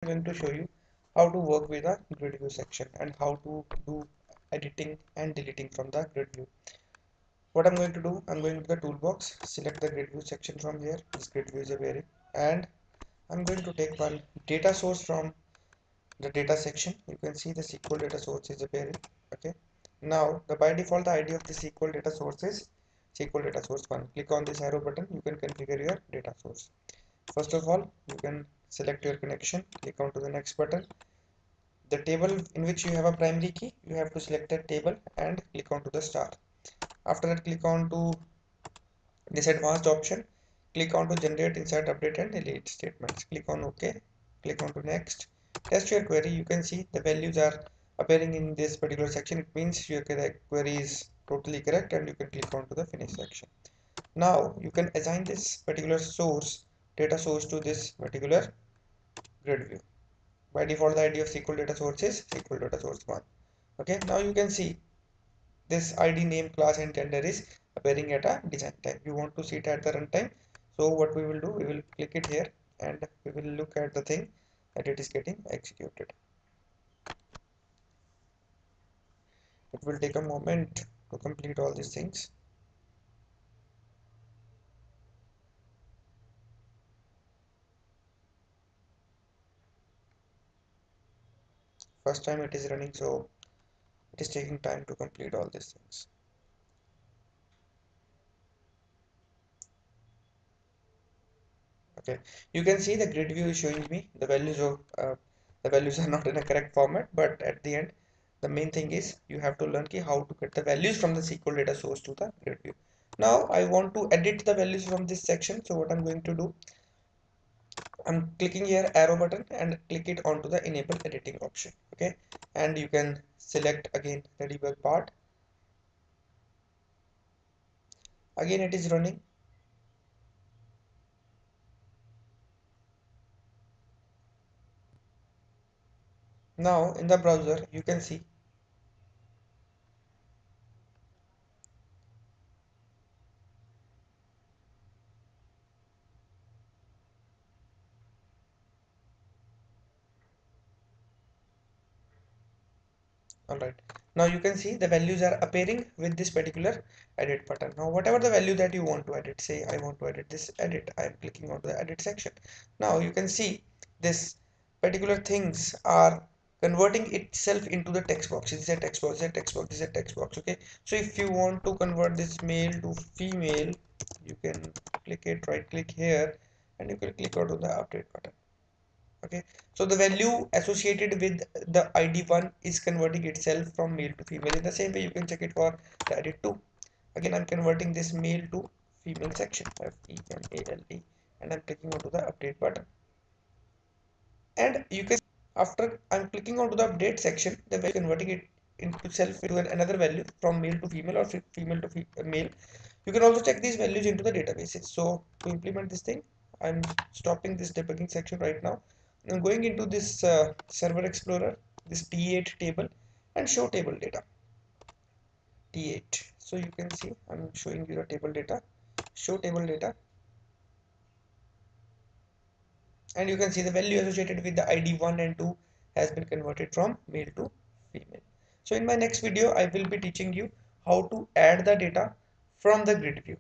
I'm going to show you how to work with a grid view section and how to do editing and deleting from the grid view. What I'm going to do, I'm going to the toolbox, select the grid view section from here. This grid view is a bearing, and I'm going to take one data source from the data section. You can see the SQL data source is a bearing. Okay. Now the by default the ID of the SQL data source is SQL data source 1. Click on this arrow button. You can configure your data source. First of all, you can select your connection. Click on to the next button. The table in which you have a primary key, you have to select that table and click on to the star. After that, click on to this advanced option. Click on to generate, insert, update and delete statements. Click on OK. Click on to next. Test your query. You can see the values are appearing in this particular section. It means your query is totally correct, and you can click on to the finish section. Now you can assign this particular source, data source, to this particular grid view. By default, the ID of SQL data source is SQL data source 1. Okay, now you can see this ID, name, class and gender is appearing at a design time. You want to see it at the runtime. So what we will do, we will click it here and we will look at the thing that it is getting executed. It will take a moment to complete all these things. First time it is running, so it is taking time to complete all these things. Okay, you can see the grid view is showing me the values of the values are not in a correct format, but at the end the main thing is you have to learn how to get the values from the SQL data source to the grid view. Now I want to edit the values from this section, so what I'm going to do, I'm clicking here arrow button and click it onto the enable editing option. Okay, and you can select again the debug part. Again it is running. Now in the browser you can see Alright, now you can see the values are appearing with this particular edit button. Now whatever the value that you want to edit, say I want to edit this edit, I am clicking on the edit section. Now you can see this particular things are converting itself into the text box. This is a text box, this is a text box, this is a text box. Okay, so if you want to convert this male to female, you can click it, right click here, and you can click out on the update button. Okay, so the value associated with the id1 is converting itself from male to female. In the same way you can check it for the edit2. Again I'm converting this male to female section, female, and I'm clicking onto the update button, and you can, after I'm clicking onto the update section, the value converting it into self into another value from male to female or female to male. You can also check these values into the databases. So to implement this thing, I'm stopping this debugging section right now. I'm going into this server explorer, this T8 table, and show table data. T8. So you can see I'm showing you the table data. Show table data, and you can see the value associated with the ID 1 and 2 has been converted from male to female. So in my next video, I will be teaching you how to add the data from the grid view.